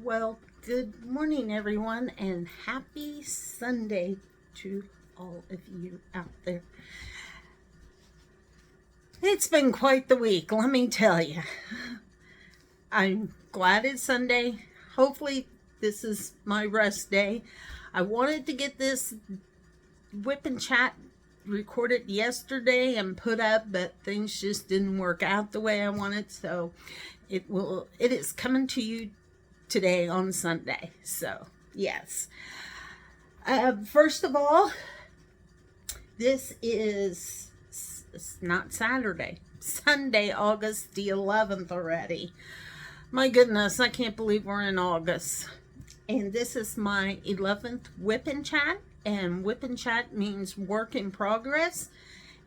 Well, good morning, everyone, and happy Sunday to all of you out there. It's been quite the week, let me tell you. I'm glad it's Sunday. Hopefully, this is my rest day. I wanted to get this whip and chat recorded yesterday and put up, but things just didn't work out the way I wanted, so it is coming to you today on Sunday. So, yes. First of all, this is it's not Saturday, Sunday, August the 11th already. My goodness, I can't believe we're in August. And this is my 11th whip and chat. And whip and chat means work in progress.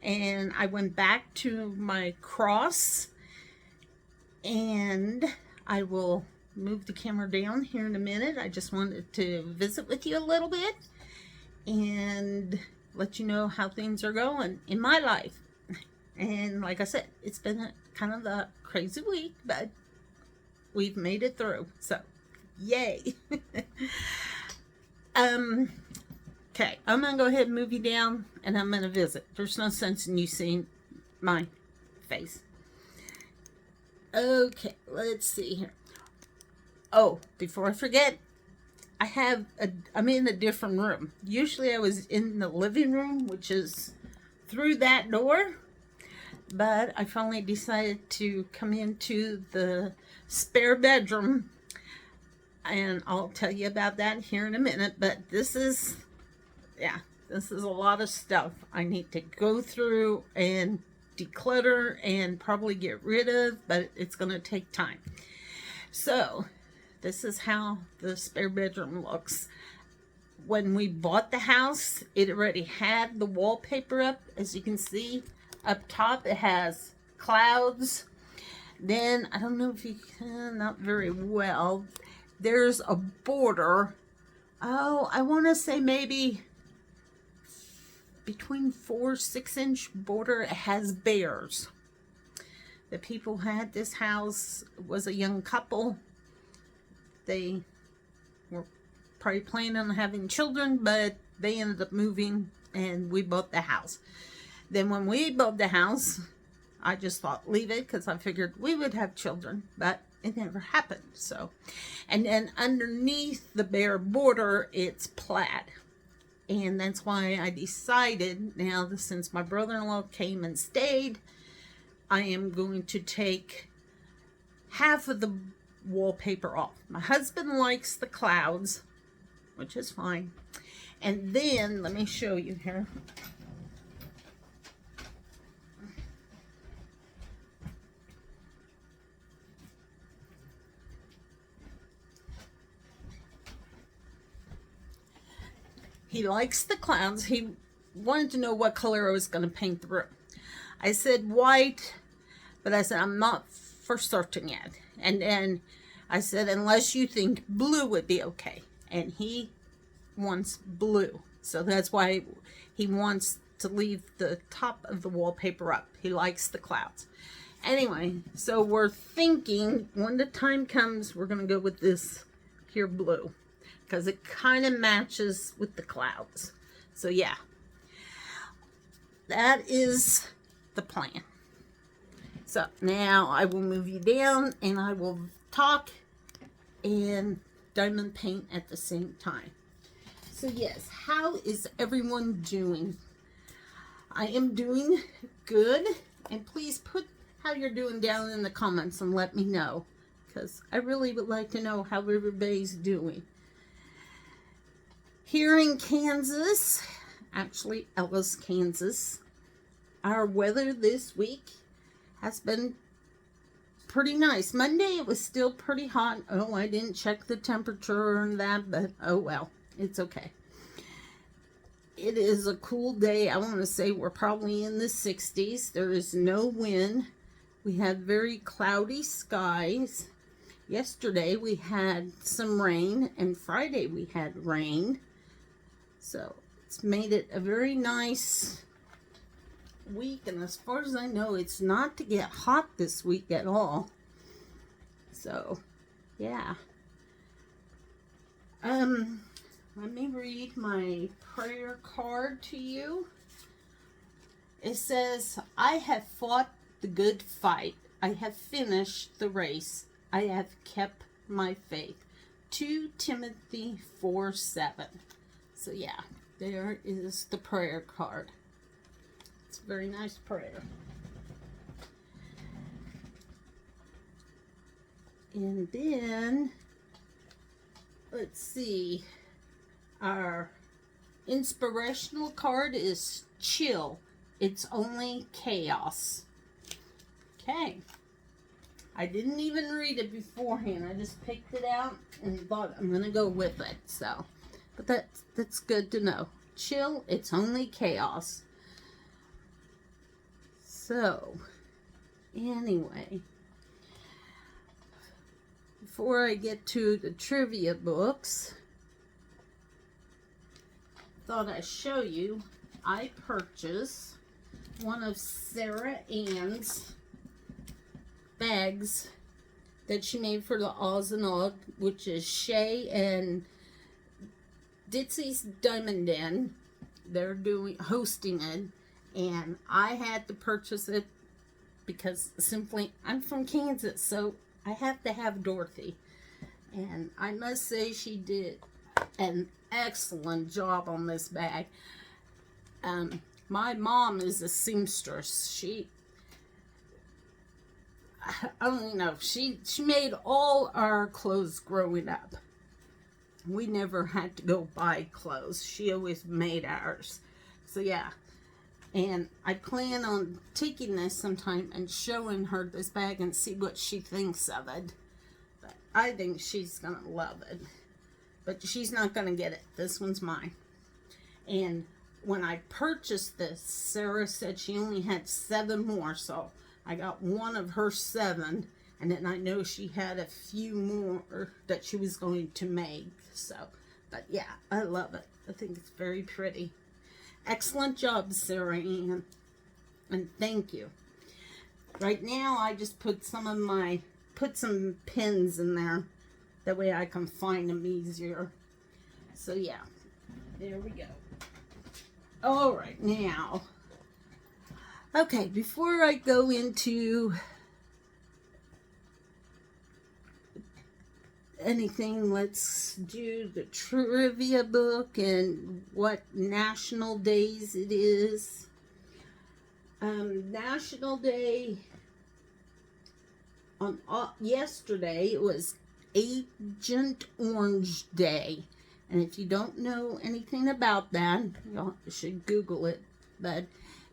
And I went back to my cross, and I will move the camera down here in a minute. I just wanted to visit with you a little bit and let you know how things are going in my life. And like I said, it's been kind of a crazy week, but we've made it through. So, yay. Okay, I'm going to go ahead and move you down, and I'm going to visit. There's no sense in you seeing my face. Okay, let's see here. Oh, before I forget, I'm in a different room. Usually I was in the living room, which is through that door, but I finally decided to come into the spare bedroom, and I'll tell you about that here in a minute. But this is a lot of stuff I need to go through and declutter and probably get rid of, but it's going to take time. So, this is how the spare bedroom looks. When we bought the house, it already had the wallpaper up. As you can see, up top it has clouds. Then, I don't know if you can, not very well, there's a border. Oh, I want to say maybe between 4-6 inch border. It has bears. The people who had this house was a young couple. They were probably planning on having children, but they ended up moving and we bought the house. Then when we bought the house, I just thought leave it because I figured we would have children, but it never happened. So, and then underneath the bare border, it's plaid. And that's why I decided now that since my brother-in-law came and stayed, I am going to take half of the wallpaper off. My husband likes the clouds, which is fine. And then, let me show you here. He likes the clouds. He wanted to know what color I was going to paint the room. I said white, but I said I'm not for certain yet. And then I said, unless you think blue would be okay. And he wants blue. So that's why he wants to leave the top of the wallpaper up. He likes the clouds. Anyway, so we're thinking when the time comes, we're going to go with this here blue, because it kind of matches with the clouds. So yeah, that is the plan. So now I will move you down and I will talk and diamond paint at the same time. So yes, how is everyone doing? I am doing good, and please put how you're doing down in the comments and let me know, because I really would like to know how everybody's doing. Here in Kansas, actually Ellis, Kansas, our weather this week has been pretty nice. Monday it was still pretty hot. Oh, I didn't check the temperature and that, but oh well, it's okay. It is a cool day. I want to say we're probably in the 60s. There is no wind. We had very cloudy skies. Yesterday we had some rain, and Friday we had rain. So it's made it a very nice week, and as far as I know, it's not to get hot this week at all. So, yeah. Let me read my prayer card to you. It says, I have fought the good fight. I have finished the race. I have kept my faith. 2 Timothy 4:7. So yeah, there is the prayer card. It's a very nice prayer. And then, let's see, our inspirational card is chill. It's only chaos. Okay. I didn't even read it beforehand. I just picked it out and thought I'm going to go with it. So, but that's good to know. Chill, it's only chaos. So, anyway, before I get to the trivia books, thought I'd show you, I purchased one of Sarah Ann's bags that she made for the Oz and Og, which is Shay and Ditsy's Diamond Den. They're hosting it, and I had to purchase it because simply I'm from Kansas, so I have to have Dorothy. And I must say she did an excellent job on this bag. My mom is a seamstress. I don't know, she made all our clothes growing up. We never had to go buy clothes. She always made ours. So yeah, and I plan on taking this sometime and showing her this bag and see what she thinks of it. But I think she's gonna love it. But she's not gonna get it. This one's mine. And when I purchased this, Sarah said she only had 7 more, so I got one of her 7, and then I know she had a few more that she was going to make. So, but yeah, I love it. I think it's very pretty. Excellent job, Sarah Ann, and thank you. Right now, I just put some pins in there. That way I can find them easier. So yeah, there we go. All right, now, okay, before I go into anything, let's do the trivia book and what national days it is. National Day on yesterday, it was Agent Orange Day. And if you don't know anything about that, you should Google it. But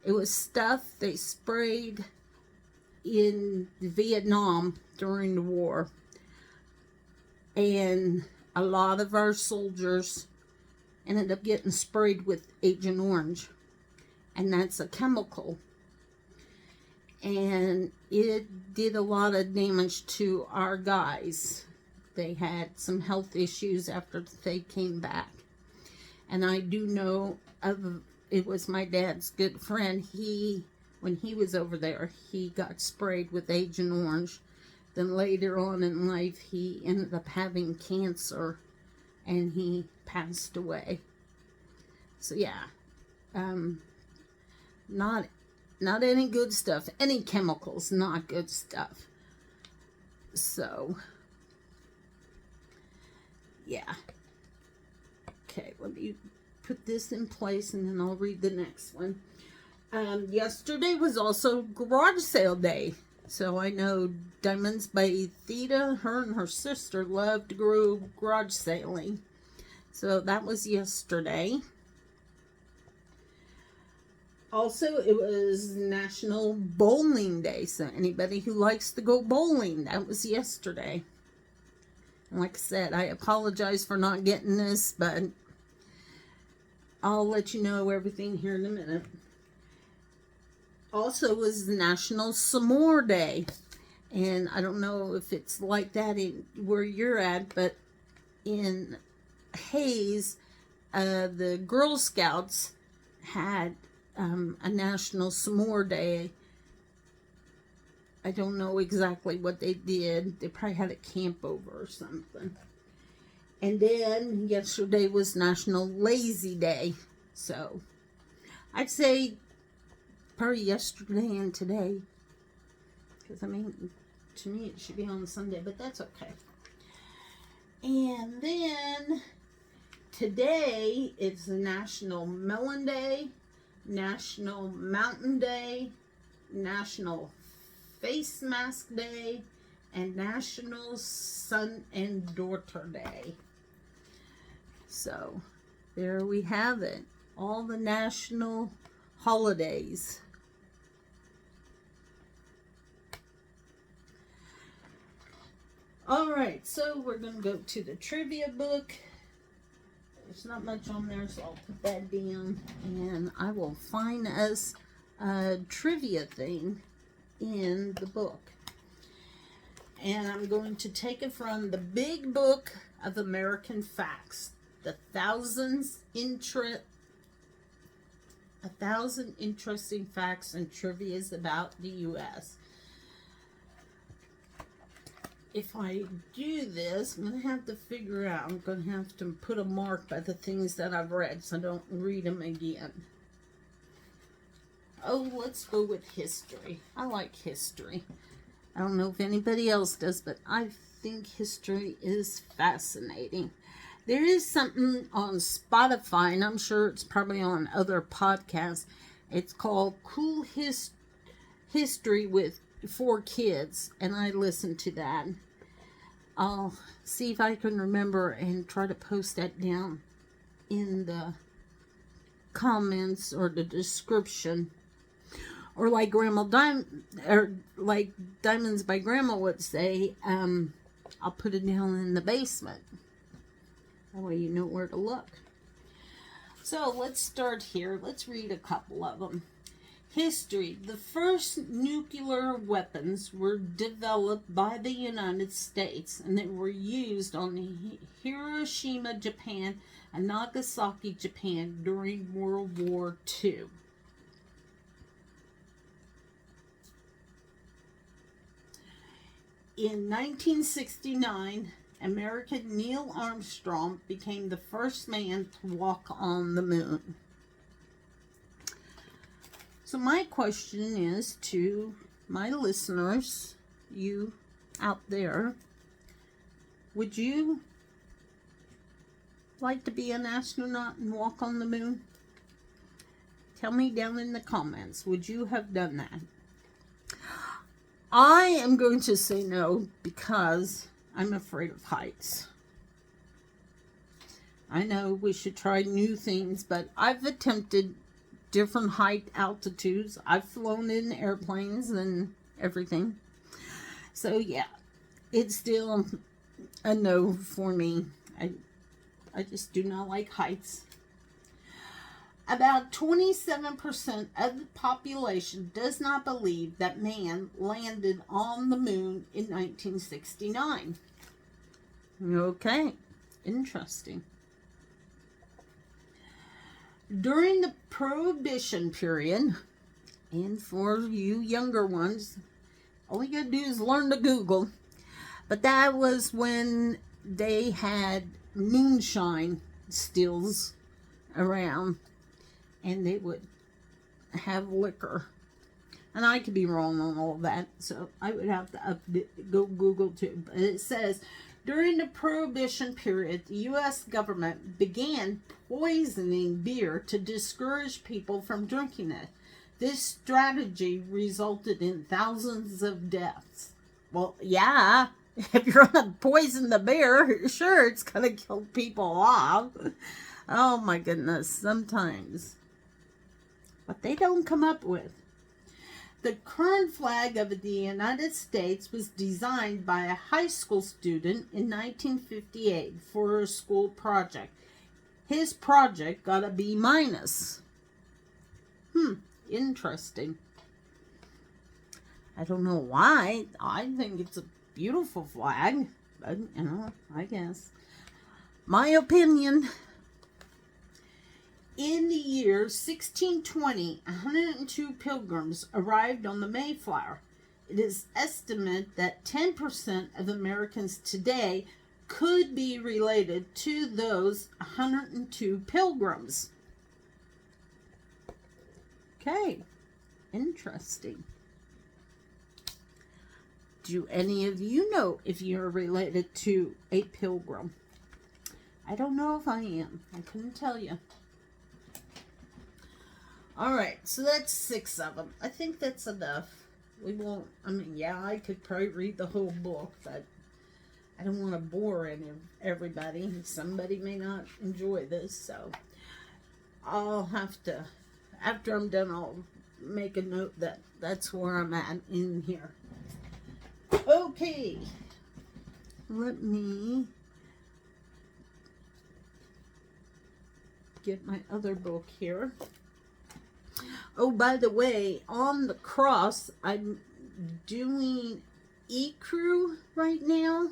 it was stuff they sprayed in Vietnam during the war. And a lot of our soldiers ended up getting sprayed with Agent Orange. And that's a chemical. And it did a lot of damage to our guys. They had some health issues after they came back. And I do know it was my dad's good friend. When he was over there, he got sprayed with Agent Orange. Then later on in life, he ended up having cancer and he passed away. So yeah, not any good stuff. Any chemicals, not good stuff. So yeah. Okay, let me put this in place and then I'll read the next one. Yesterday was also garage sale day. So I know Diamonds by Theta, her and her sister love to go garage sailing. So that was yesterday. Also, it was National Bowling Day. So anybody who likes to go bowling, that was yesterday. Like I said, I apologize for not getting this, but I'll let you know everything here in a minute. Also was National S'more Day. And I don't know if it's like that where you're at, but in Hayes, the Girl Scouts had a National S'more Day. I don't know exactly what they did. They probably had a camp over or something. And then yesterday was National Lazy Day. So I'd say probably yesterday and today. Because, I mean, to me it should be on Sunday, but that's okay. And then today it's National Melon Day, National Mountain Day, National Face Mask Day, and National Son and Daughter Day. So there we have it. All the national holidays. Alright, so we're going to go to the trivia book. There's not much on there, so I'll put that down. And I will find us a trivia thing in the book. And I'm going to take it from the Big Book of American Facts. The 1,000 interesting facts and trivias about the U.S. If I do this, I'm going to have to figure out, I'm going to have to put a mark by the things that I've read so I don't read them again. Oh, let's go with history. I like history. I don't know if anybody else does, but I think history is fascinating. There is something on Spotify, and I'm sure it's probably on other podcasts. It's called Cool History with 4 Kids, and I listen to that. I'll see if I can remember and try to post that down in the comments or the description. Or like like Diamonds by Grandma would say, I'll put it down in the basement. That way you know where to look. So let's start here. Let's read a couple of them. History. The first nuclear weapons were developed by the United States, and they were used on Hiroshima, Japan, and Nagasaki, Japan during World War II. In 1969, American Neil Armstrong became the first man to walk on the moon. So my question is to my listeners, you out there, would you like to be an astronaut and walk on the moon? Tell me down in the comments, would you have done that? I am going to say no because I'm afraid of heights. I know we should try new things, but I've attempted different height altitudes. I've flown in airplanes and everything. So yeah, it's still a no for me. I just do not like heights. About 27% of the population does not believe that man landed on the moon in 1969. Okay, interesting. During the Prohibition period, and for you younger ones, all you gotta do is learn to Google. But that was when they had moonshine stills around, and they would have liquor. And I could be wrong on all that, so I would have to go Google too. But it says, during the Prohibition period, the U.S. government began poisoning beer to discourage people from drinking it. This strategy resulted in thousands of deaths. Well, yeah, if you're going to poison the beer, sure, it's going to kill people off. Oh my goodness, sometimes. What they don't come up with. The current flag of the United States was designed by a high school student in 1958 for a school project. His project got a B-. Interesting. I don't know why. I think it's a beautiful flag, but, you know, I guess. My opinion. In the year 1620, 102 pilgrims arrived on the Mayflower. It is estimated that 10% of Americans today could be related to those 102 pilgrims. Okay, interesting. Do any of you know if you're related to a pilgrim? I don't know if I am. I couldn't tell you. All right, so that's 6 of them. I think that's enough. We won't, I mean, yeah, I could probably read the whole book, but I don't want to bore everybody. Somebody may not enjoy this, so I'll have to, after I'm done, I'll make a note that that's where I'm at in here. Okay, let me get my other book here. Oh, by the way, on the cross, I'm doing ecru right now.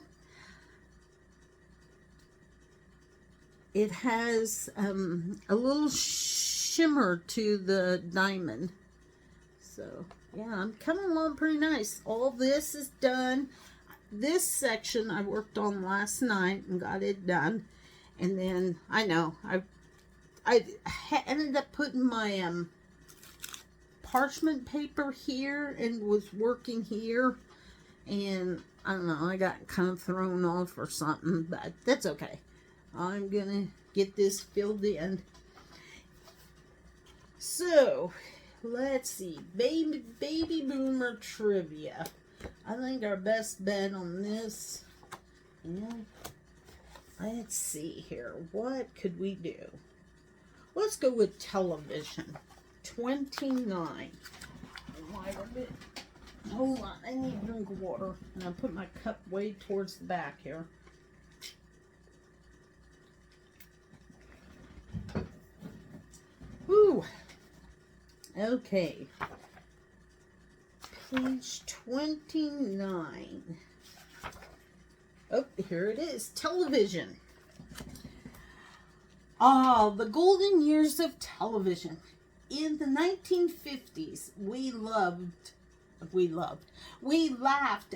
It has a little shimmer to the diamond. So, yeah, I'm coming along pretty nice. All this is done. This section I worked on last night and got it done. And then, I know, I ended up putting my parchment paper here and was working here. And, I don't know, I got kind of thrown off or something, but that's okay. I'm gonna get this filled in. So, let's see. Baby boomer trivia. I think our best bet on this. Yeah. Let's see here. What could we do? Let's go with television. 29. Hold on. I need a drink of water. And I'll put my cup way towards the back here. Woo. Okay. Page 29. Oh, here it is. Television. The golden years of television. In the 1950s, we laughed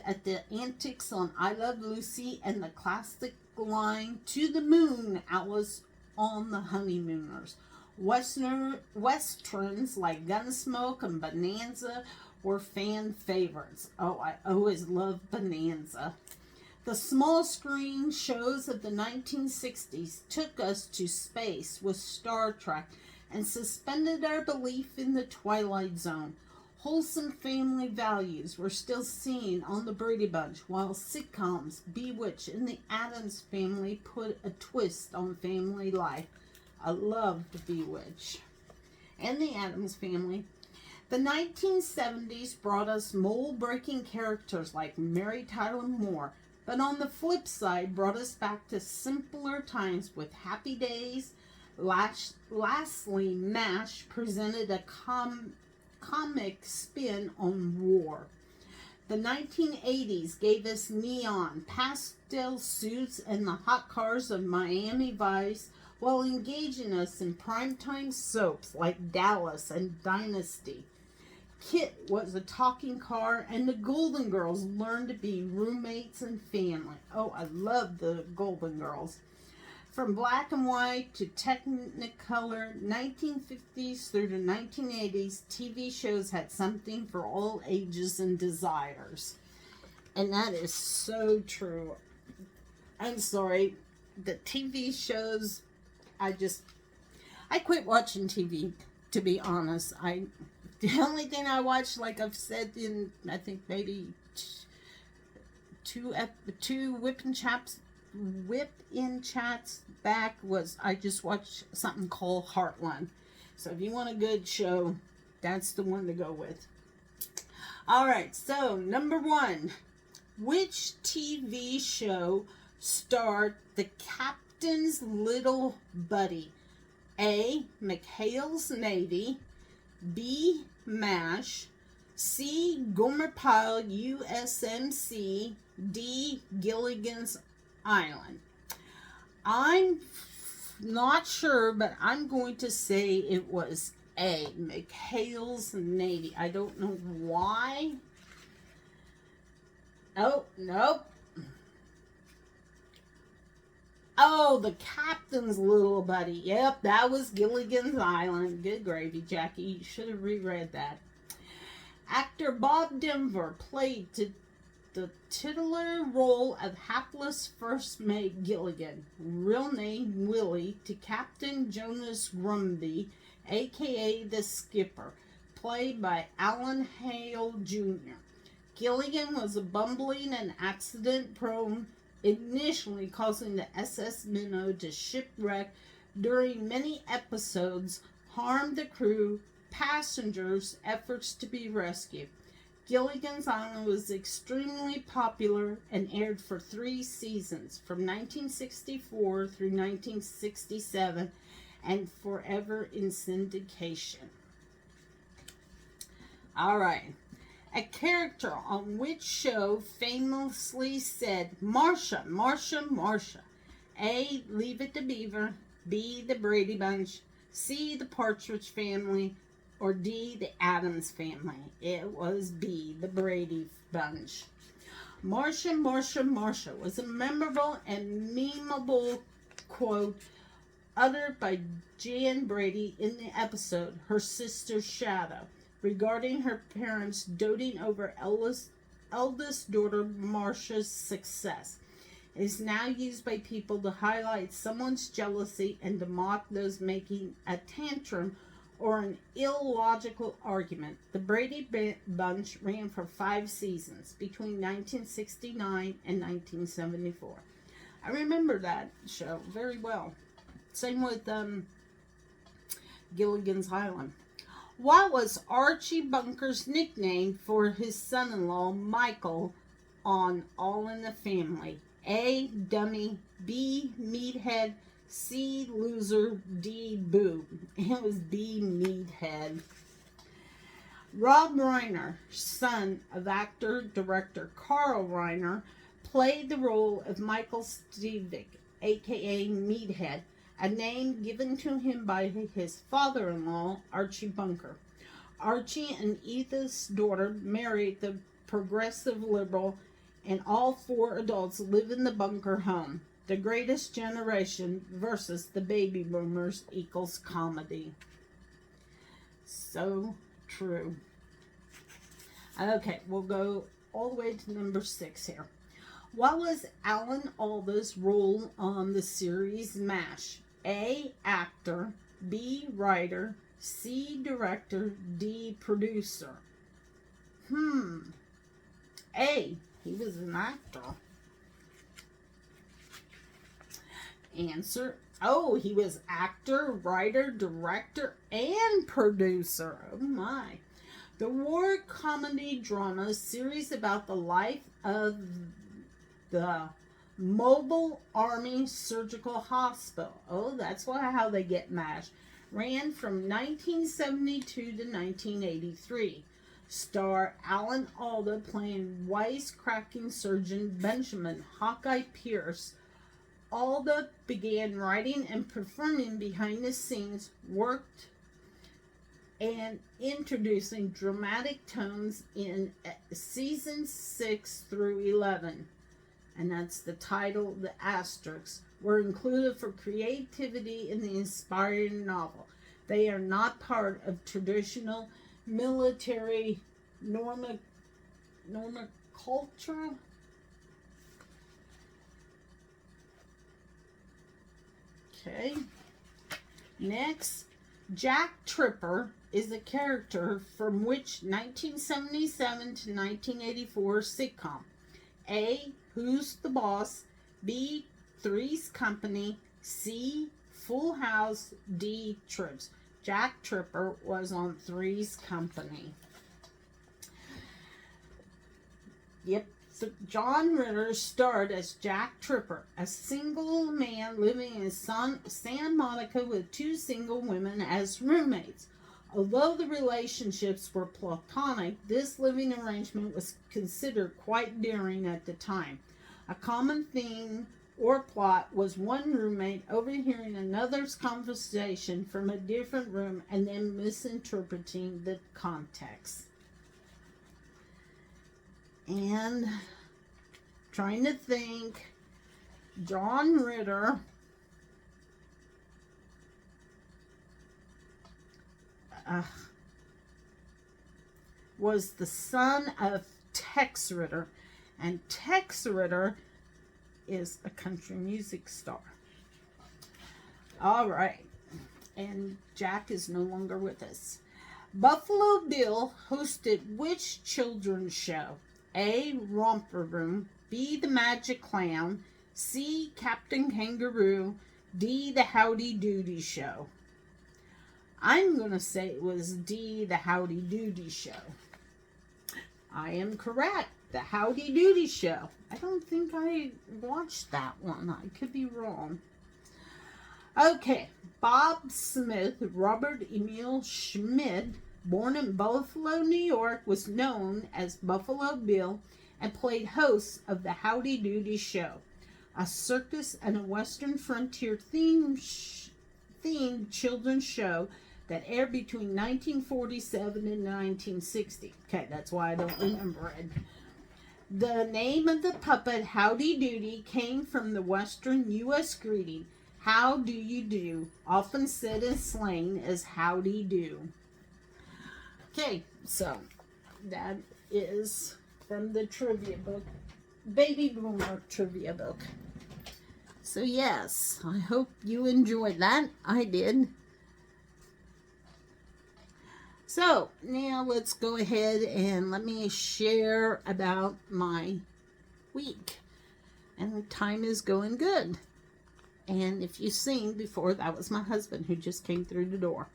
at the antics on I Love Lucy and the classic line, "To the moon, Alice on the Honeymooners." Westerns like Gunsmoke and Bonanza were fan favorites. Oh, I always loved Bonanza. The small screen shows of the 1960s took us to space with Star Trek and suspended our belief in the Twilight Zone. Wholesome family values were still seen on the Brady Bunch, while sitcoms Bewitched and the Addams Family put a twist on family life. I loved Bewitched and the Addams Family. The 1970s brought us mold-breaking characters like Mary Tyler Moore, but on the flip side brought us back to simpler times with Happy Days. Lastly, MASH presented a comic spin on war. The 1980s gave us neon, pastel suits, and the hot cars of Miami Vice, while engaging us in primetime soaps like Dallas and Dynasty. Kit was a talking car, and the Golden Girls learned to be roommates and family. Oh, I love the Golden Girls. From black and white to Technicolor, 1950s through the 1980s, TV shows had something for all ages and desires. And that is so true. I'm sorry, the TV shows, I quit watching TV, to be honest. The only thing I watched, like I've said in, I think maybe two WIP in chats back, was I just watched something called Heartland. So if you want a good show, that's the one to go with. All right, so number 1, which TV show starred the captain's little buddy? A, McHale's Navy. B, MASH. C, Gomer Pyle USMC. D, Gilligan's Island. I'm not sure, but I'm going to say it was A, McHale's Navy. I don't know why. Oh, nope. Oh, the captain's little buddy. Yep, that was Gilligan's Island. Good gravy, Jackie. You should have reread that. Actor Bob Denver played the titular role of hapless first mate Gilligan, real name Willie, to Captain Jonas Grumby, aka the Skipper, played by Alan Hale Jr. Gilligan was a bumbling and accident-prone, initially causing the SS Minnow to shipwreck. During many episodes, harmed the crew, passengers' efforts to be rescued. Gilligan's Island was extremely popular and aired for 3 seasons, from 1964 through 1967, and forever in syndication. All right. A character on which show famously said, "Marcia, Marcia, Marcia." A. Leave It to Beaver. B. The Brady Bunch. C. The Partridge Family. Or D. The Addams Family. It was B. The Brady Bunch. Marcia, Marcia, Marcia was a memorable and memeable quote uttered by Jan Brady in the episode Her Sister's Shadow, regarding her parents doting over eldest daughter Marcia's success. It is now used by people to highlight someone's jealousy and to mock those making a tantrum or an illogical argument. The Brady Bunch ran for 5 seasons between 1969 and 1974. I remember that show very well. Same with Gilligan's Island. What was Archie Bunker's nickname for his son-in-law, Michael, on All in the Family? A. Dummy. B. Meathead. C. Loser. D. Boob. It was B. Meathead. Rob Reiner, son of actor-director Carl Reiner, played the role of Michael Stevick, a.k.a. Meathead, a name given to him by his father-in-law, Archie Bunker. Archie and Edith's daughter married the progressive liberal, and all 4 adults live in the Bunker home. The Greatest Generation versus the Baby Boomers equals comedy. So true. Okay, we'll go all the way to number 6 here. What was Alan Alda's role on the series MASH? A. Actor. B. Writer. C. Director. D. Producer. A. He was an actor. Answer. Oh, he was actor, writer, director, and producer. Oh my. The war comedy drama series about the life of the Mobile Army Surgical Hospital. Oh, that's how they get MASH. Ran from 1972 to 1983. Star Alan Alda playing wisecracking surgeon Benjamin Hawkeye Pierce. Alda began writing and performing behind the scenes, worked and introducing dramatic tones in season 6 through 11. And that's the title. The asterisks were included for creativity in the inspiring novel. They are not part of traditional military normaculture. Okay. Next, Jack Tripper is a character from which 1977 to 1984 sitcom? A. Who's the Boss? B. Three's Company. C. Full House. D. Trips. Jack Tripper was on Three's Company. Yep. So John Ritter starred as Jack Tripper, a single man living in Santa Monica with 2 single women as roommates. Although the relationships were platonic, this living arrangement was considered quite daring at the time. A common theme or plot was one roommate overhearing another's conversation from a different room and then misinterpreting the context. And trying to think, John Ritter was the son of Tex Ritter, and Tex Ritter is a country music star. All right, and Jack is no longer with us. Buffalo Bill hosted which children's show? A. Romper Room, B. The Magic Clown, C. Captain Kangaroo, D. The Howdy Doody Show. I'm going to say it was D. The Howdy Doody Show. I am correct. The Howdy Doody Show. I don't think I watched that one. I could be wrong. Okay. Bob Smith, Robert Emil Schmidt, born in Buffalo, New York, was known as Buffalo Bill and played host of the Howdy Doody Show, a circus and a Western frontier themed children's show that aired between 1947 and 1960. Okay, that's why I don't remember it. The name of the puppet, Howdy Doody, came from the Western U.S. greeting, "How do you do?" often said in slang as howdy do. Okay, so that is from the trivia book, Baby Boomer trivia book. So yes, I hope you enjoyed that. I did. So now let's go ahead and let me share about my week. And the time is going good. And if you've seen before, that was my husband who just came through the door.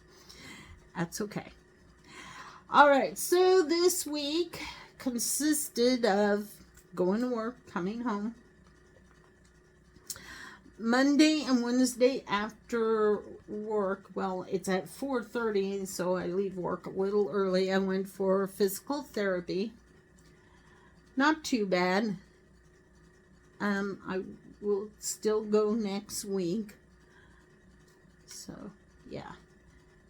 That's okay. All right, so this week consisted of going to work, coming home. Monday and Wednesday after work, well, it's at 4:30, so I leave work a little early. I went for physical therapy. Not too bad. I will still go next week. So, yeah.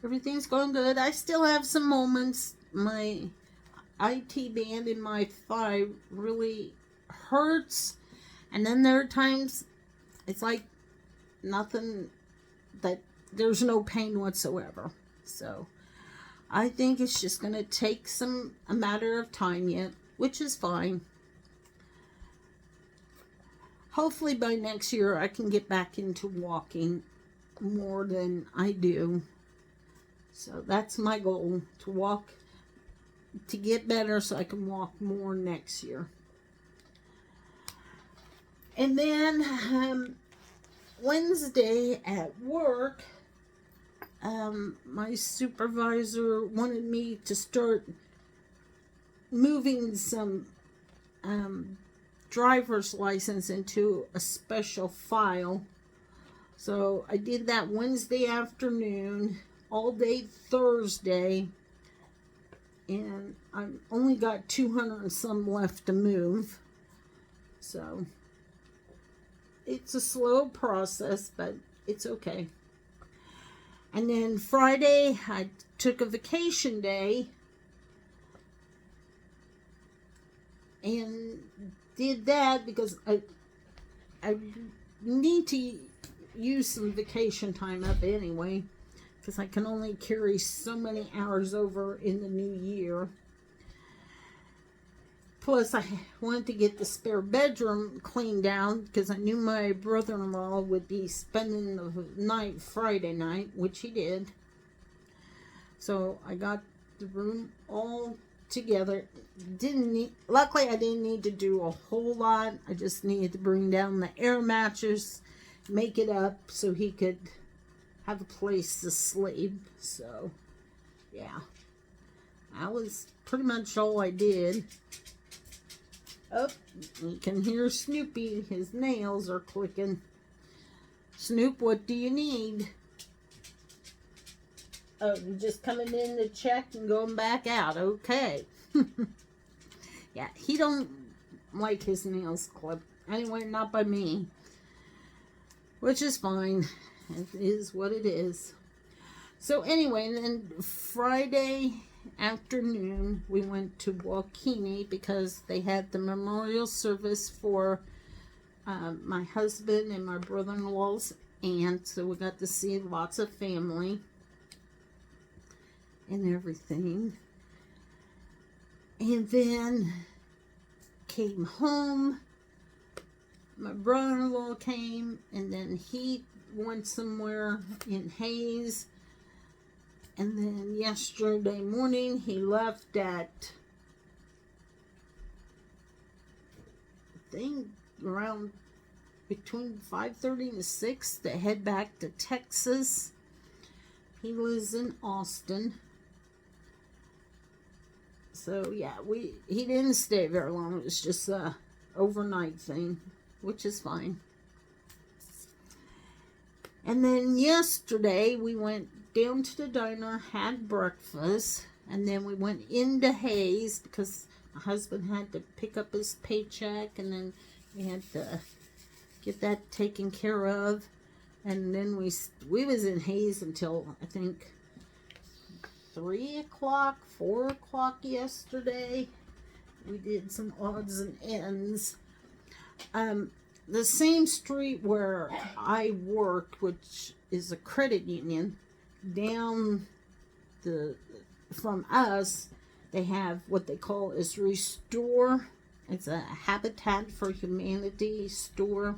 Everything's going good. I still have some moments. My IT band in my thigh really hurts. And then there are times it's like nothing, that there's no pain whatsoever. So I think it's just going to take a matter of time yet, which is fine. Hopefully by next year I can get back into walking more than I do. So that's my goal, to walk, to get better so I can walk more next year. And then Wednesday at work, my supervisor wanted me to start moving some driver's license into a special file. So I did that Wednesday afternoon, all day Thursday, and I've only got 200 and some left to move. So it's a slow process, but it's okay. And then Friday, I took a vacation day and did that because I need to use some vacation time up anyway, because I can only carry so many hours over in the new year. Plus, I wanted to get the spare bedroom cleaned out because I knew my brother-in-law would be spending the night Friday night, which he did. So I got the room all together. Luckily, I didn't need to do a whole lot. I just needed to bring down the air mattress, make it up so he could have a place to sleep. So, yeah. That was pretty much all I did. Oh, you can hear Snoopy. His nails are clicking. Snoop, what do you need? Oh, you're just coming in to check and going back out. Okay. Yeah, he don't like his nails clipped. Anyway, not by me. Which is fine. It is what it is. So anyway, and then Friday afternoon, we went to Waukene because they had the memorial service for my husband and my brother-in-law's aunt, so we got to see lots of family and everything. And then came home. My brother-in-law came, and then he went somewhere in Hayes. And then yesterday morning, he left at, I think, around between 5:30 and 6 to head back to Texas. He lives in Austin. So, yeah, he didn't stay very long. It was just a overnight thing, which is fine. And then yesterday, we went down to the diner, had breakfast, and then we went into Hayes because my husband had to pick up his paycheck, and then we had to get that taken care of. And then we was in Hayes until, I think, 3 o'clock, 4 o'clock yesterday. We did some odds and ends. The same street where I work, which is a credit union, down from us, they have what they call is Restore. It's a Habitat for Humanity store.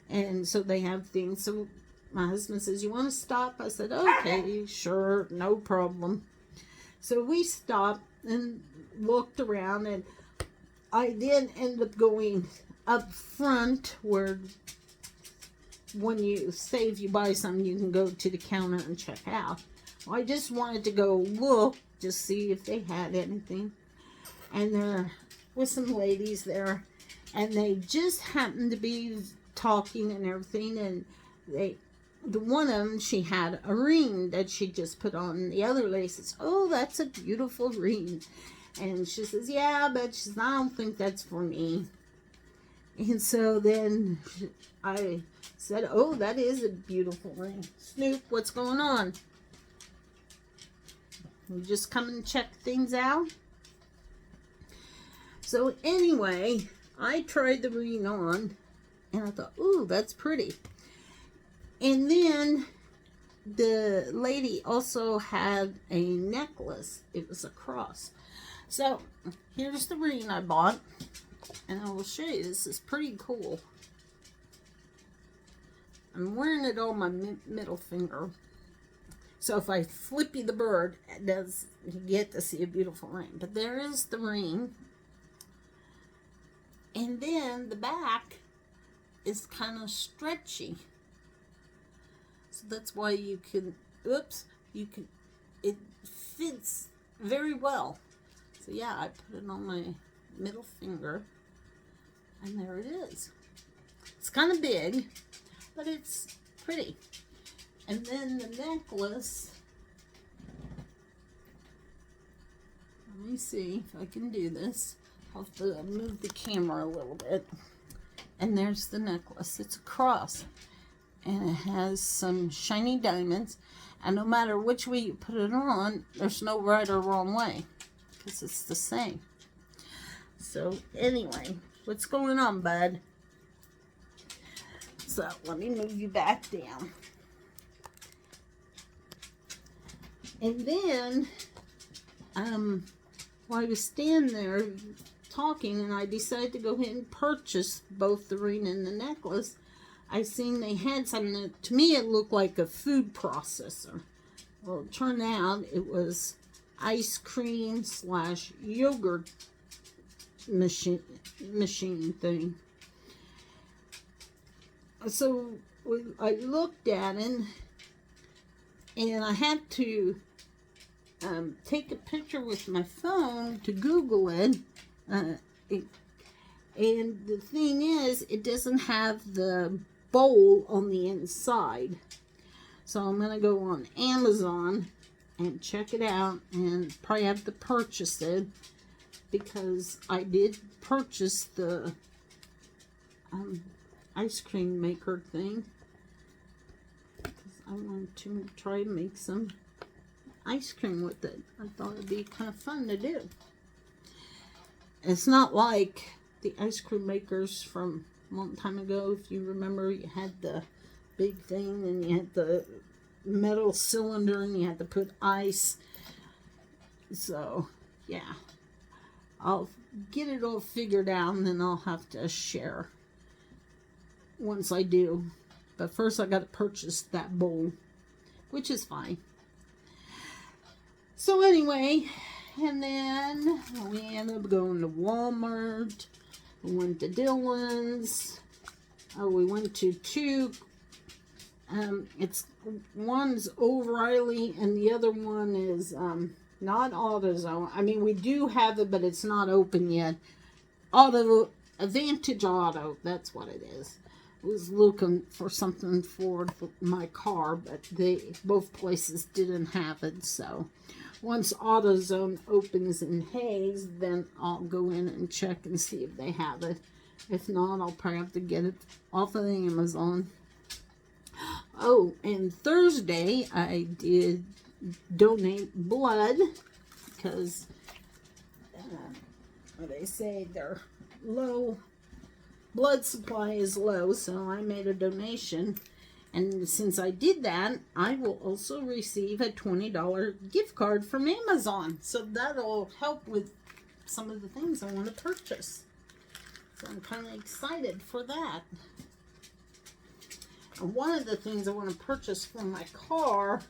And so they have things. So my husband says, "You want to stop?" I said, "Okay, sure, no problem." So we stopped and looked around, and I did end up going up front where when you say if you buy something, you can go to the counter and check out. Well, I just wanted to go look to see if they had anything. And there was some ladies there, and they just happened to be talking and everything, and the one of them, she had a ring that she just put on, and the other lady says, "Oh, that's a beautiful ring." And she says, "Yeah, but I don't think that's for me." And so then I said, "Oh, that is a beautiful ring. Snoop, what's going on? You just come and check things out?" So anyway, I tried the ring on, and I thought, "Ooh, that's pretty." And then the lady also had a necklace. It was a cross. So here's the ring I bought, and I will show you. This is pretty cool. I'm wearing it on my middle finger. So if I flip you the bird, you get to see a beautiful ring. But there is the ring. And then the back is kind of stretchy. So that's why you can, it fits very well. So yeah, I put it on my middle finger, and there it is. It's kind of big, but it's pretty. And then the necklace, let me see if I can do this. I'll have to move the camera a little bit. And there's the necklace. It's a cross, and it has some shiny diamonds, and no matter which way you put it on, there's no right or wrong way, because it's the same. So anyway, what's going on, bud? So let me move you back down. And then while I was standing there talking, and I decided to go ahead and purchase both the ring and the necklace, I seen they had something that, to me, it looked like a food processor. Well, it turned out it was ice cream / yogurt machine thing. So I looked at it, and I had to take a picture with my phone to Google it. And the thing is, it doesn't have the bowl on the inside. So I'm going to go on Amazon and check it out, and probably have to purchase it, because I did purchase the ice cream maker thing. I want to try and make some ice cream with it. I thought it'd be kind of fun to do. It's not like the ice cream makers from a long time ago. If you remember, you had the big thing and you had the metal cylinder and you had to put ice. So, yeah. I'll get it all figured out and then I'll have to share once I do. But first I got to purchase that bowl, which is fine. So anyway, and then we ended up going to Walmart. We went to Dillon's. Oh, we went to two. One's O'Reilly and the other one is not AutoZone. I mean, we do have it, but it's not open yet. Advantage Auto, that's what it is. I was looking for something for my car, but both places didn't have it. So once AutoZone opens in Hayes, then I'll go in and check and see if they have it. If not, I'll probably have to get it off of Amazon. Oh, and Thursday I did donate blood because they say their blood supply is low, so I made a donation. And since I did that, I will also receive a $20 gift card from Amazon. So that'll help with some of the things I want to purchase. So I'm kind of excited for that. And one of the things I want to purchase for my car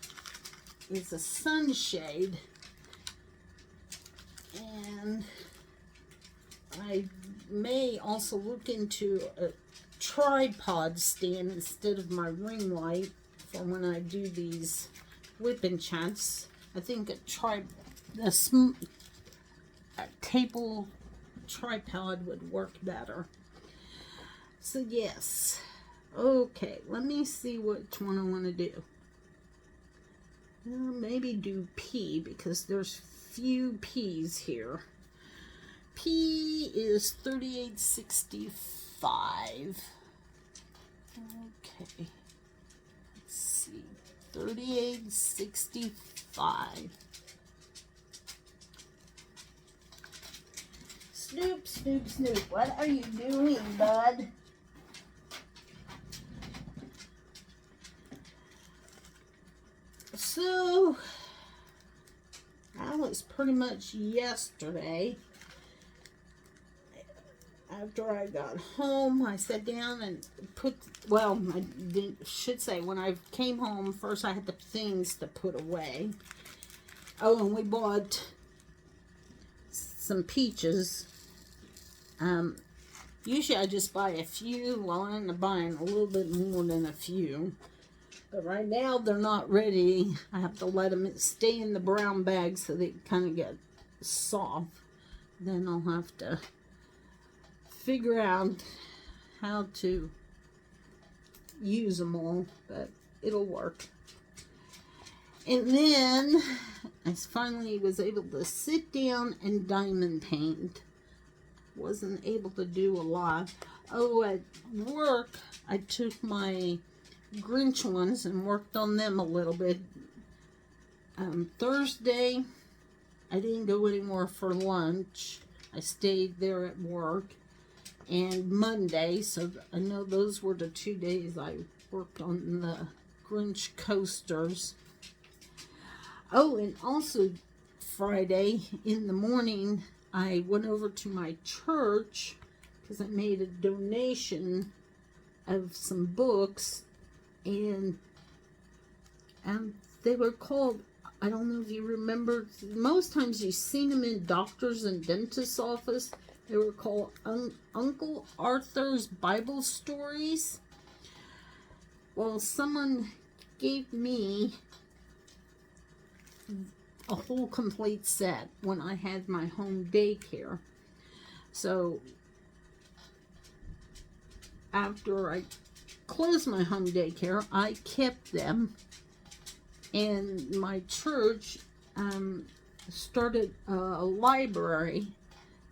is a sunshade. And I may also look into a tripod stand instead of my ring light for when I do these WIP enchants. I think a table tripod would work better. So yes. Okay, let me see which one I want to do. Maybe do P because there's few P's here. P is 3865. Okay. Let's see. 3865. Snoop, Snoop, Snoop. What are you doing, bud? So, that was pretty much yesterday. After I got home, I sat down and when I came home, first I had the things to put away. Oh, and we bought some peaches. Usually I just buy a few. Well, I ended up buying a little bit more than a few. But right now they're not ready. I have to let them stay in the brown bag so they kind of get soft. Then I'll have to figure out how to use them all, but it'll work. And then I finally was able to sit down and diamond paint. Wasn't able to do a lot. Oh, at work I took my Grinch ones and worked on them a little bit. Thursday I didn't go anymore for lunch. I stayed there at work. And Monday, so I know those were the 2 days I worked on the Grinch coasters. Oh, and also Friday in the morning I went over to my church because I made a donation of some books, and they were called, I don't know if you remember, most times you've seen them in doctors and dentists' office. They were called Uncle Arthur's Bible Stories. Well, someone gave me a whole complete set when I had my home daycare. So after I closed my home daycare, I kept them, and my church started a library.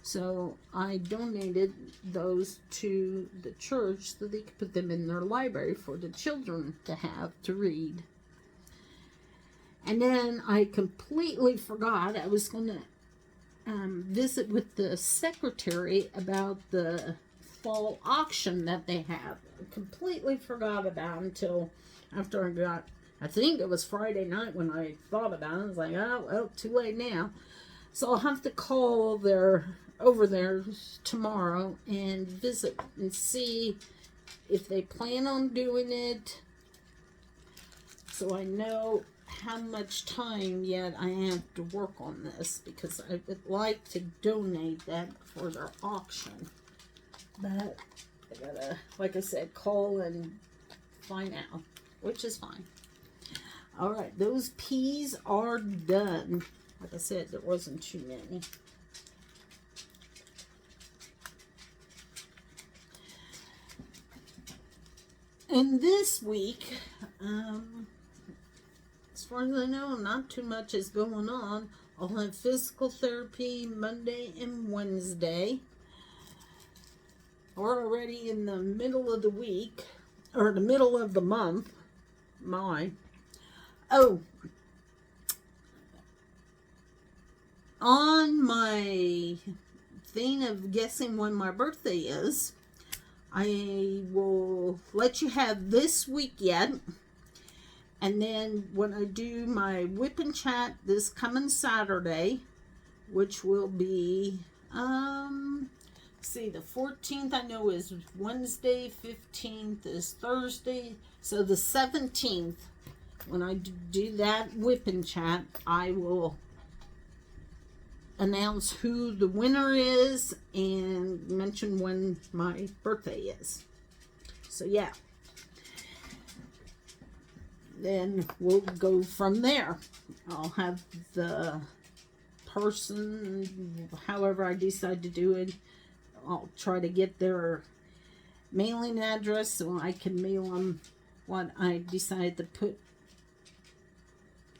So I donated those to the church so they could put them in their library for the children to have to read. And then I completely forgot I was going to visit with the secretary about the fall auction that they have. I completely forgot about it until after I think it was Friday night when I thought about it. I was like, oh, well, too late now. So I'll have to call over there tomorrow and visit and see if they plan on doing it, so I know how much time yet I have to work on this, because I would like to donate that for their auction. But I gotta, like I said, call and find out, which is fine. Alright, those peas are done. Like I said, there wasn't too many. And this week, as far as I know, not too much is going on. I'll have physical therapy Monday and Wednesday. We're already in the middle of the week, or the middle of the month. On my thing of guessing when my birthday is, I will let you have this week yet. And then when I do my WIP and chat this coming Saturday, which will be, see, the 14th I know is Wednesday, 15th is Thursday. So the 17th, when I do that WIP and chat, I will announce who the winner is and mention when my birthday is. So yeah, then we'll go from there. I'll have the person, however I decide to do it, I'll try to get their mailing address so I can mail them what I decide to put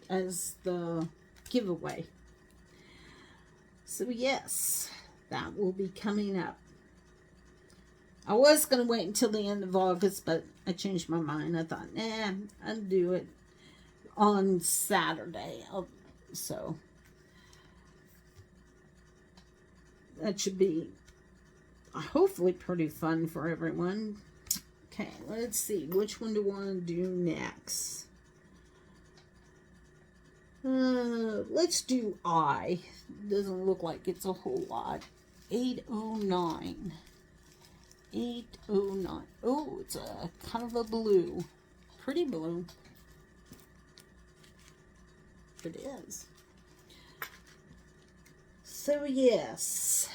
as the giveaway. So yes, that will be coming up. I was going to wait until the end of August, but I changed my mind. I thought, nah, I'll do it on Saturday. So that should be hopefully pretty fun for everyone. Okay, let's see. Which one do I want to do next? Let's do I. Doesn't look like it's a whole lot. 809. 809. Oh, it's a kind of a blue. Pretty blue. It is. So yes.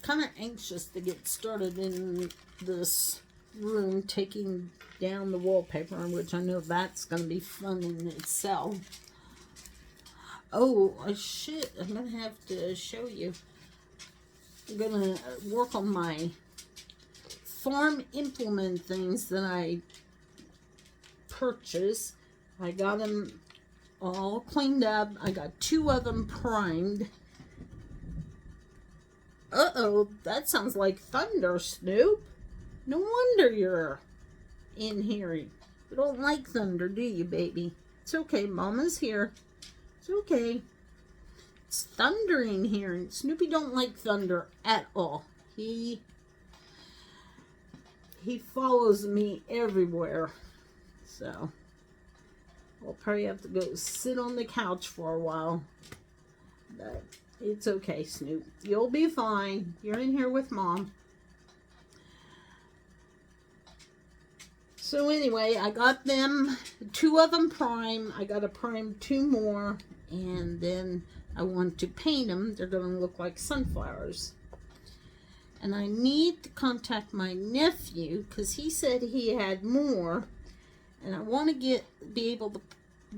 Kind of anxious to get started in this room, taking down the wallpaper, which I know that's going to be fun in itself. Oh, shit, I'm going to have to show you. I'm going to work on my farm implement things that I purchased. I got them all cleaned up. I got 2 of them primed. Uh-oh, that sounds like thunder, Snoop. No wonder you're in here. You don't like thunder, do you, baby? It's okay, Mama's here. It's okay. It's thundering here, and Snoopy don't like thunder at all. He follows me everywhere. So I'll probably have to go sit on the couch for a while. But it's okay, Snoop. You'll be fine. You're in here with Mom. So anyway, I got them, 2 of them prime. I got to prime 2 more. And then I want to paint them. They're going to look like sunflowers. And I need to contact my nephew because he said he had more. And I want to be able to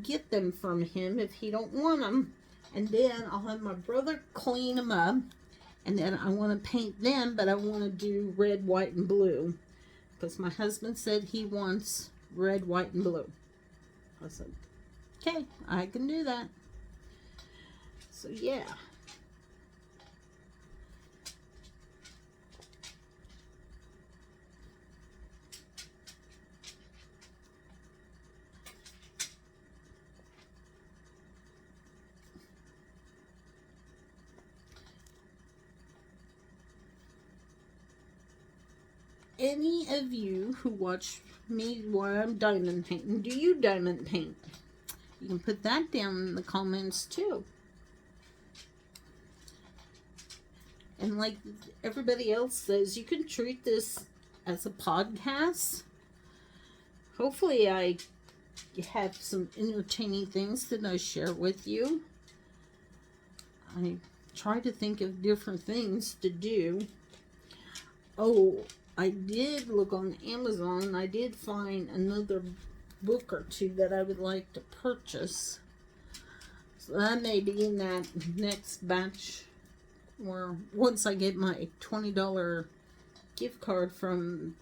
get them from him if he don't want them. And then I'll have my brother clean them up. And then I want to paint them, but I want to do red, white, and blue. Because my husband said he wants red, white, and blue. I said, okay, I can do that. So yeah. any of you who watch me while I'm diamond painting, do you diamond paint? You can put that down in the comments too. And like everybody else says, you can treat this as a podcast. Hopefully I have some entertaining things that I share with you. I try to think of different things to do. Oh, I did look on Amazon. I did find another book or two that I would like to purchase. So that may be in that next batch, or once I get my $20 gift card from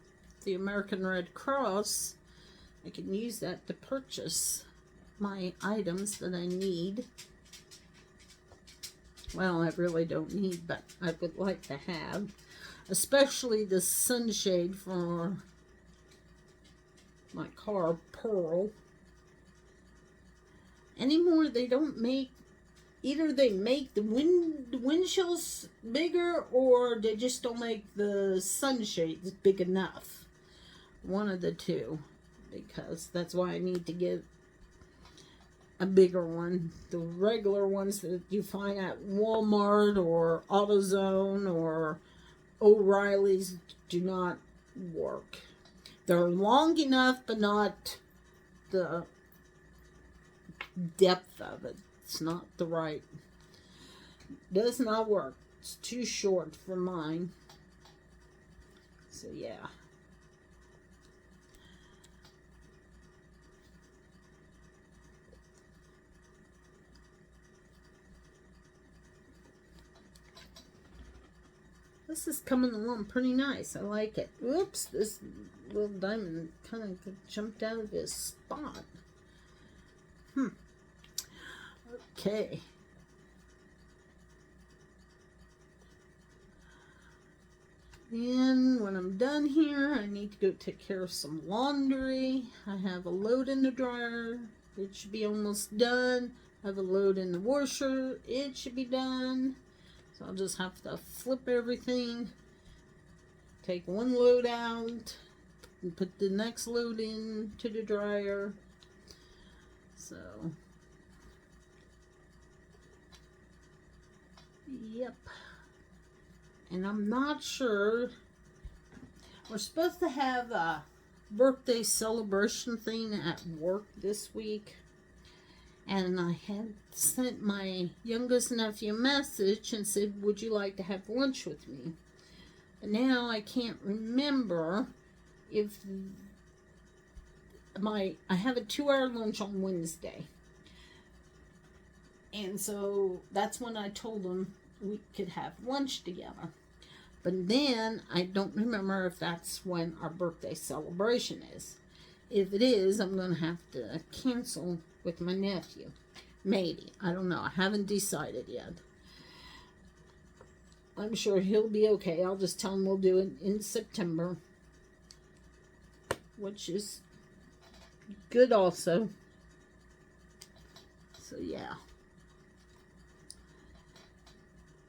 the American Red Cross, I can use that to purchase my items that I need. Well, I really don't need, but I would like to have. Especially the sunshade for my car, Pearl. Anymore, they don't make, either they make the windshields bigger, or they just don't make the sunshades big enough. One of the two. Because that's why I need to get a bigger one. The regular ones that you find at Walmart or AutoZone or O'Reilly's do not work. They're long enough, but not the depth of it. It's not the right. Does not work. It's too short for mine. So yeah. This is coming along pretty nice. I like it. Oops, this little diamond kind of jumped out of his spot. Okay. And when I'm done here, I need to go take care of some laundry. I have a load in the dryer. It should be almost done. I have a load in the washer. It should be done. So I'll just have to flip everything, take one load out, and put the next load in to the dryer. So, yep. And I'm not sure. We're supposed to have a birthday celebration thing at work this week. And I had sent my youngest nephew a message and said, would you like to have lunch with me? But now I can't remember if I have a 2-hour lunch on Wednesday. And so that's when I told him we could have lunch together. But then I don't remember if that's when our birthday celebration is. If it is, I'm going to have to cancel with my nephew. Maybe. I don't know. I haven't decided yet. I'm sure he'll be okay. I'll just tell him we'll do it in September. Which is good also. So, yeah.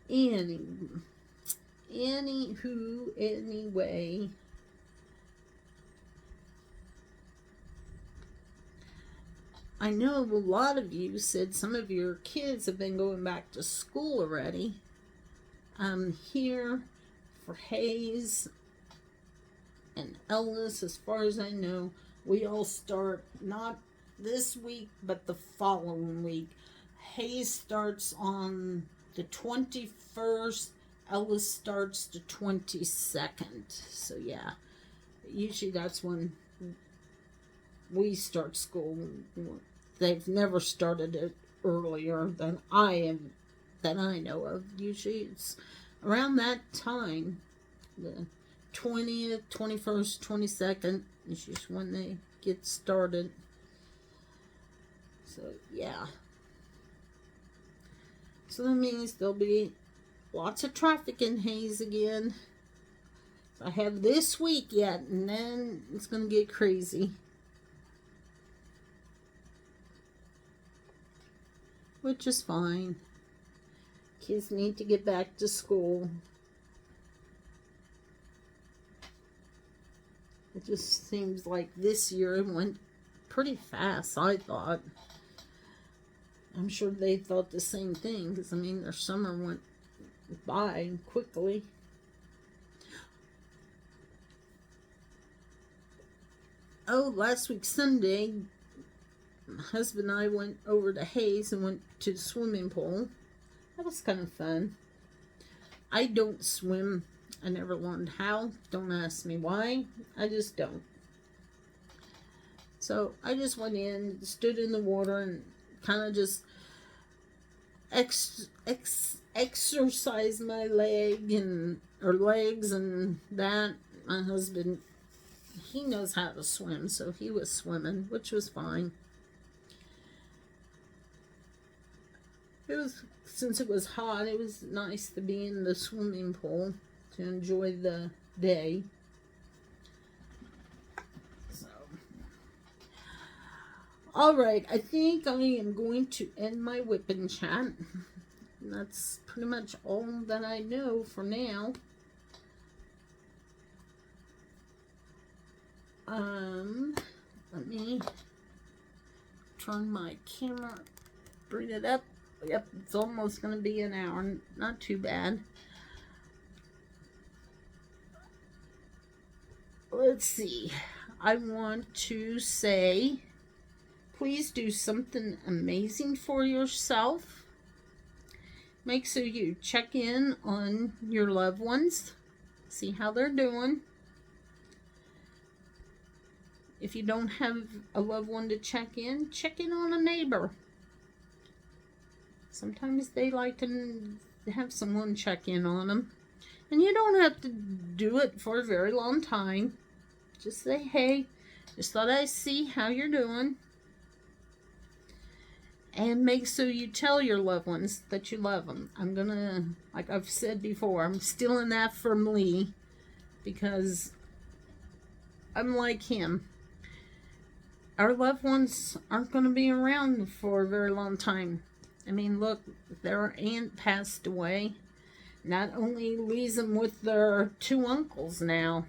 Anyway. I know a lot of you said some of your kids have been going back to school already. Here for Hayes and Ellis, as far as I know, we all start not this week, but the following week. Hayes starts on the 21st. Ellis starts the 22nd. So yeah, usually that's when we start school. They've never started it earlier than I know of. Usually it's around that time, the 20th, 21st, 22nd is just when they get started. So yeah. So that means there'll be lots of traffic in Hayes again. I have this week yet, and then it's going to get crazy. Which is fine. Kids need to get back to school. It just seems like this year it went pretty fast, I thought. I'm sure they thought the same thing, because, I mean, their summer went by quickly. Oh, last week Sunday, my husband and I went over to Hayes and went to the swimming pool. That was kind of fun. I don't swim. I never learned how. Don't ask me why. I just don't. So I just went in, stood in the water, and kind of just exercise my legs and that. My husband, he knows how to swim, so he was swimming, which was fine. Since it was hot, it was nice to be in the swimming pool to enjoy the day. Alright, I think I am going to end my WIP and chat. That's pretty much all that I know for now. Let me turn my camera, bring it up. Yep, it's almost going to be an hour. Not too bad. Let's see. I want to say, please do something amazing for yourself. Make sure you check in on your loved ones. See how they're doing. If you don't have a loved one to check in on a neighbor. Sometimes they like to have someone check in on them. And you don't have to do it for a very long time. Just say, hey, just thought I'd see how you're doing. And make sure you tell your loved ones that you love them. I'm gonna, like I've said before, I'm stealing that from Lee. Because I'm like him. Our loved ones aren't going to be around for a very long time. I mean, look, their aunt passed away. Not only leaves them with their 2 uncles now.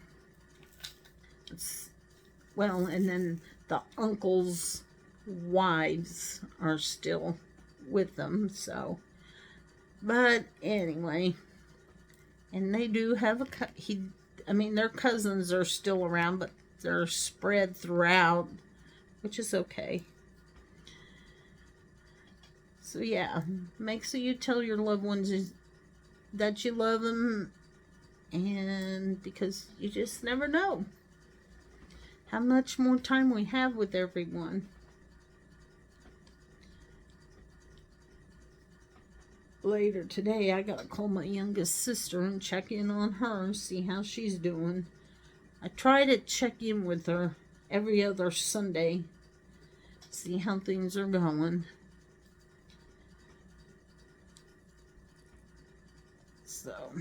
Well, and then the uncles' wives are still with them, so. But anyway, and they do have their cousins are still around, but they're spread throughout, which is okay. So yeah, make sure you tell your loved ones that you love them, and because you just never know how much more time we have with everyone. Later today, I gotta call my youngest sister and check in on her, see how she's doing. I try to check in with her every other Sunday, see how things are going. So,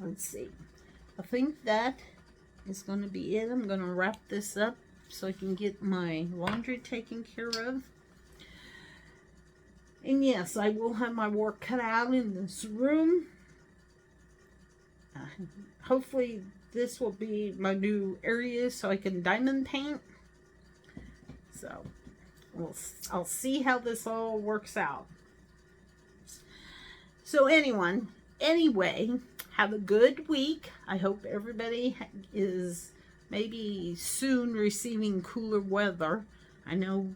let's see. I think that is going to be it. I'm going to wrap this up so I can get my laundry taken care of. And yes, I will have my work cut out in this room. Hopefully this will be my new area so I can diamond paint. So, I'll see how this all works out. So anyway, have a good week. I hope everybody is maybe soon receiving cooler weather. I know,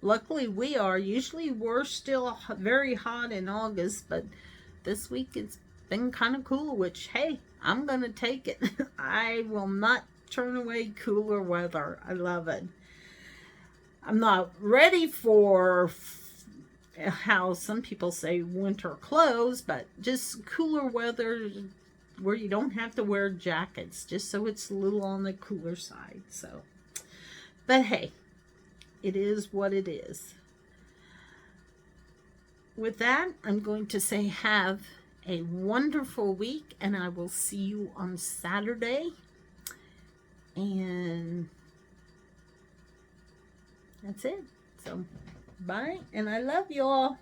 luckily we are. Usually we're still very hot in August, but this week it's been kind of cool, which, hey, I'm going to take it. I will not turn away cooler weather. I love it. I'm not ready for how some people say winter clothes, but just cooler weather where you don't have to wear jackets, just so it's a little on the cooler side. So, but hey, it is what it is. With that, I'm going to say have a wonderful week, and I will see you on Saturday. And that's it. So, bye, and I love you all.